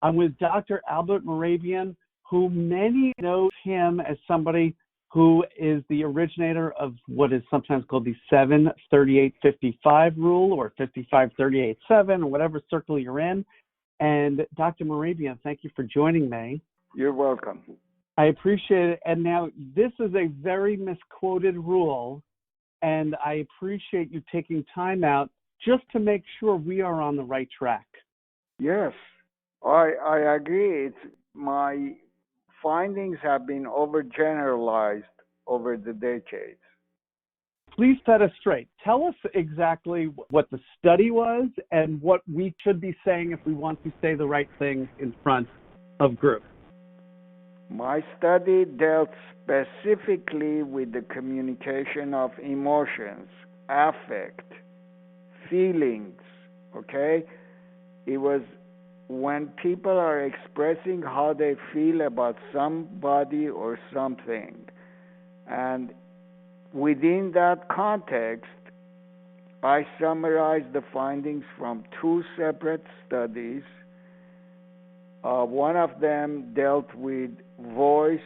I'm with Dr. Albert Mehrabian, who many know him as somebody who is the originator of what is sometimes called the 7-38-55 rule, or 55-38-7, or whatever circle you're in. And Dr. Mehrabian, thank you for joining me. You're welcome. I appreciate it. And now this is a very misquoted rule, and I appreciate you taking time out just to make sure we are on the right track. Yes, I agree. My findings have been overgeneralized over the decades. Please set us straight. Tell us exactly what the study was and what we should be saying if we want to say the right thing in front of groups. My study dealt specifically with the communication of emotions, affect, feelings, okay? It was when people are expressing how they feel about somebody or something. And within that context, I summarized the findings from two separate studies. One of them dealt with voice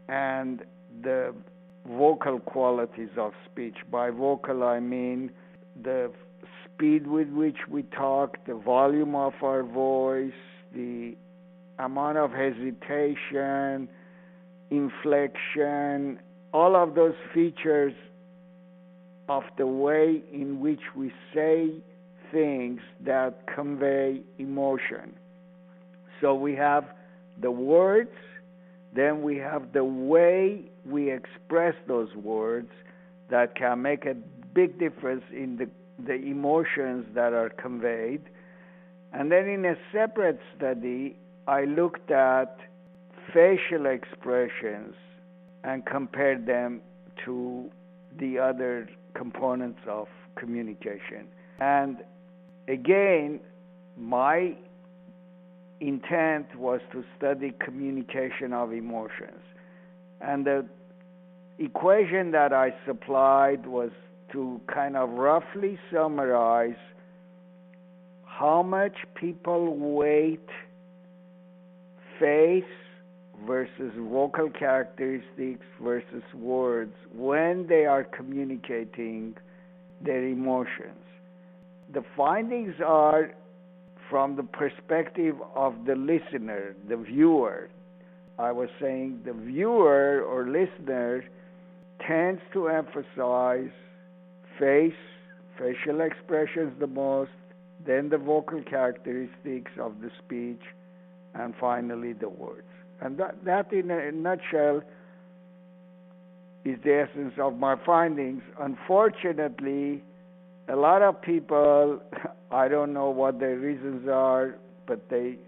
and the vocal qualities of speech. By vocal, I mean the speed with which we talk, the volume of our voice, the amount of hesitation, inflection, all of those features of the way in which we say things that convey emotion. So we have the words, then we have the way we express those words that can make a big difference in the emotions that are conveyed. And then in a separate study, I looked at facial expressions and compared them to the other components of communication. And again, my intent was to study communication of emotions. And the equation that I supplied was to kind of roughly summarize how much people weight face versus vocal characteristics versus words when they are communicating their emotions. The findings are from the perspective of the listener, the viewer. I was saying the viewer or listener tends to emphasize facial expressions the most, then the vocal characteristics of the speech, and finally the words. And that in a nutshell is the essence of my findings. Unfortunately, a lot of people, I don't know what their reasons are, but they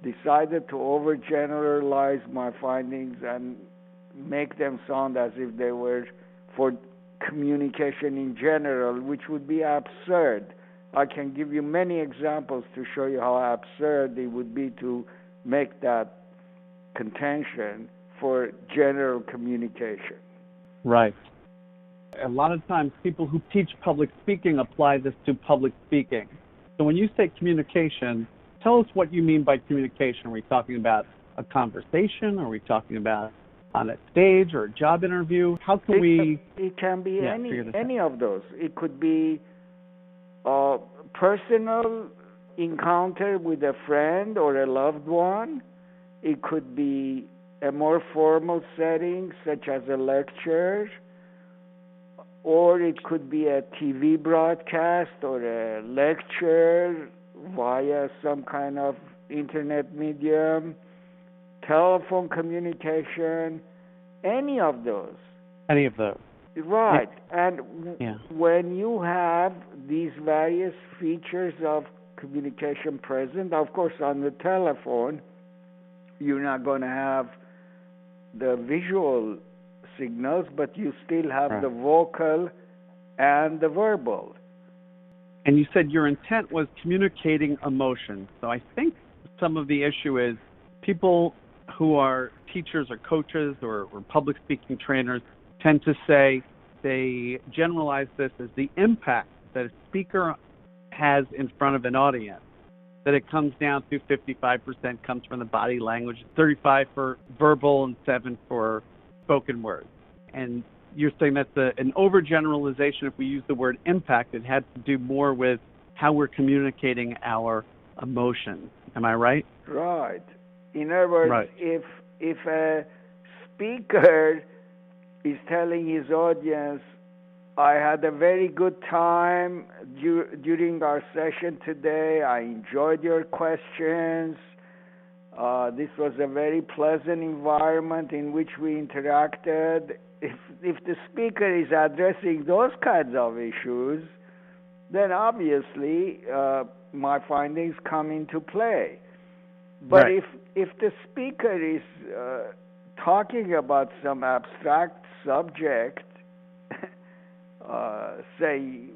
decided to overgeneralize my findings and make them sound as if they were for communication in general, which would be absurd. I can give you many examples to show you how absurd it would be to make that contention for general communication. Right. A lot of times people who teach public speaking apply this to public speaking. So when you say communication, tell us what you mean by communication. Are we talking about a conversation? Are we talking about on a stage or a job interview? How can It can be any of those. It could be a personal encounter with a friend or a loved one. It could be a more formal setting, such as a lecture, or it could be a TV broadcast or a lecture via some kind of internet medium, telephone communication, any of those. Any of those. Right. And when you have these various features of communication present, of course, on the telephone, you're not going to have the visual signals, but you still have the vocal and the verbal. And you said your intent was communicating emotions. So I think some of the issue is people who are teachers or coaches or public speaking trainers tend to say they generalize this as the impact that a speaker has in front of an audience. that it comes down to 55% comes from the body language, 35 for verbal, and 7 for spoken words. And you're saying that's an overgeneralization. If we use the word impact, it had to do more with how we're communicating our emotions. Am I right? Right. In other words, Right. if a speaker is telling his audience, I had a very good time during our session today. I enjoyed your questions. This was a very pleasant environment in which we interacted. If the speaker is addressing those kinds of issues, then obviously my findings come into play. But Right. if the speaker is talking about some abstract subject, say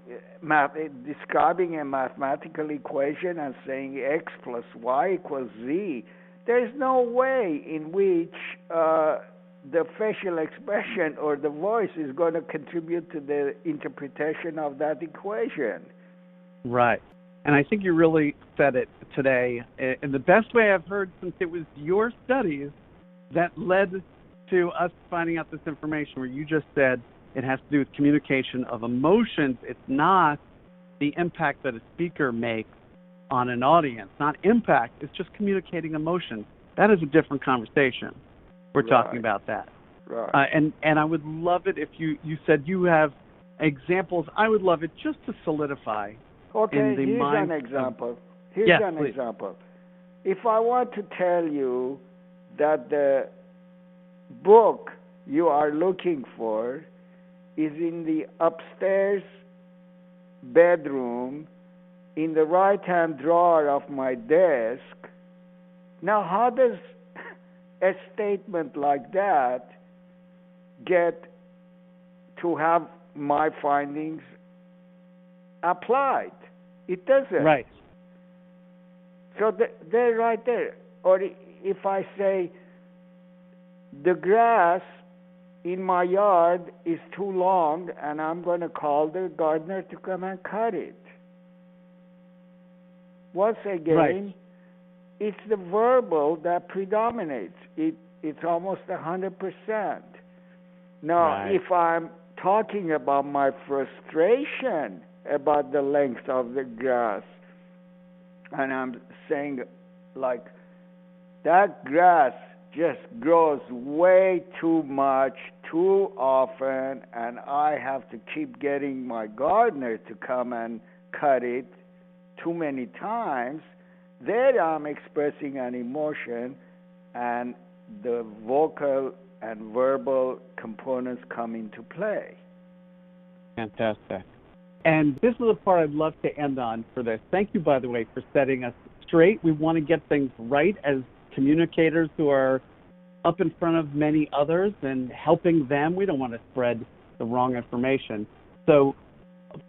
describing a mathematical equation and saying x plus y equals z, there's no way in which the facial expression or the voice is going to contribute to the interpretation of that equation. Right. And I think you really said it today in the best way I've heard, since it was your studies that led to us finding out this information, where you just said it has to do with communication of emotions. It's not the impact that a speaker makes on an audience. Not impact, it's just communicating emotions. That is a different conversation. We're talking about that. Right. And I would love it if you said you have examples. I would love it just to solidify. Okay, in the here's mind an example. of, Here's yes, an please. example. If I want to tell you that the book you are looking for is in the upstairs bedroom in the right-hand drawer of my desk, now how does a statement like that get to have my findings applied? It doesn't. Right. So they're right there. Or if I say the grass in my yard is too long and I'm going to call the gardener to come and cut it. Once again, Right. it's the verbal that predominates. It's almost 100%. Now, Right. if I'm talking about my frustration about the length of the grass, and I'm saying, like, that grass just grows way too much, too often, and I have to keep getting my gardener to come and cut it too many times, there I'm expressing an emotion, and the vocal and verbal components come into play. Fantastic. And this is the part I'd love to end on for this. Thank you, by the way, for setting us straight. We want to get things right as communicators who are up in front of many others and helping them. We don't want to spread the wrong information. So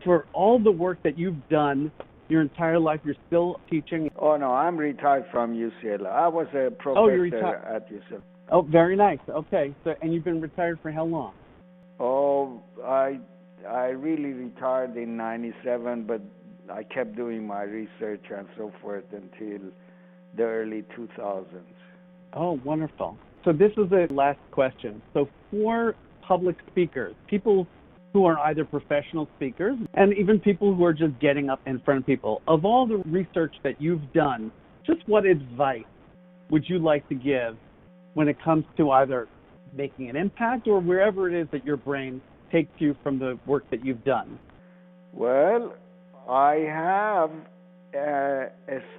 for all the work that you've done your entire life, you're still teaching? Oh, no, I'm retired from UCLA. I was a professor at UCLA. Oh, very nice. Okay. So, and you've been retired for how long? Oh, I really retired in 97, but I kept doing my research and so forth until the early 2000s. Oh, wonderful. So this is the last question. So for public speakers, people who are either professional speakers and even people who are just getting up in front of people, of all the research that you've done, just what advice would you like to give when it comes to either making an impact or wherever it is that your brain takes you from the work that you've done? Well, I have a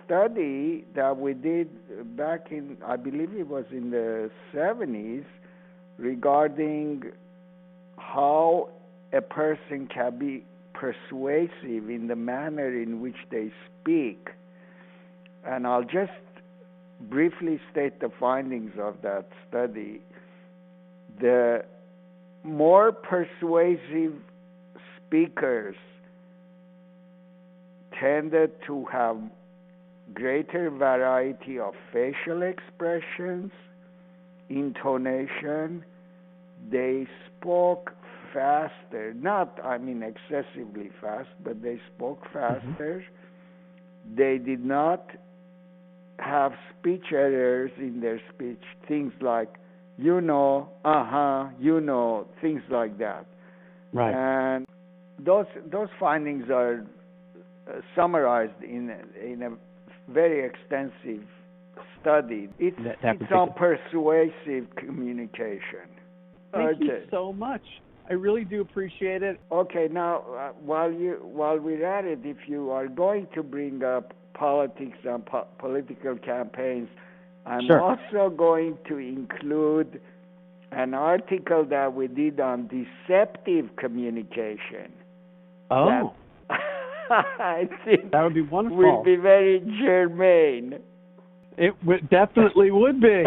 study that we did back in, I believe it was in the 70s, regarding how a person can be persuasive in the manner in which they speak. And I'll just briefly state the findings of that study. The more persuasive speakers tended to have greater variety of facial expressions, intonation. They spoke faster, not, excessively fast, but they spoke faster. Mm-hmm. They did not have speech errors in their speech, things like, things like that. Right. And those findings are summarized in a very extensive study. It's on persuasive communication. Thank you so much. I really do appreciate it. Okay, now while we're at it, if you are going to bring up politics and political campaigns, I'm also going to include an article that we did on deceptive communication. Oh. I think that would be wonderful. Would be very germane. It definitely would be.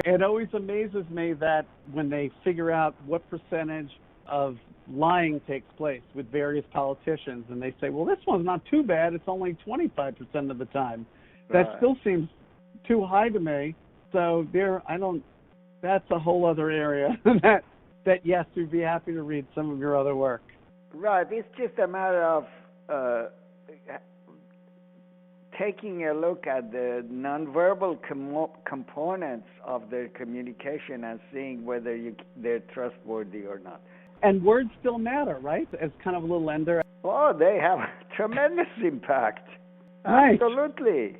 It always amazes me that when they figure out what percentage of lying takes place with various politicians, and they say, well, this one's not too bad, it's only 25% of the time. That still seems too high to me. So that's a whole other area that yes, we'd be happy to read some of your other work. Right. It's just a matter of taking a look at the nonverbal components of their communication and seeing whether they're trustworthy or not. And words still matter, right? As kind of a little ender. Oh, they have a tremendous impact. Right. Absolutely.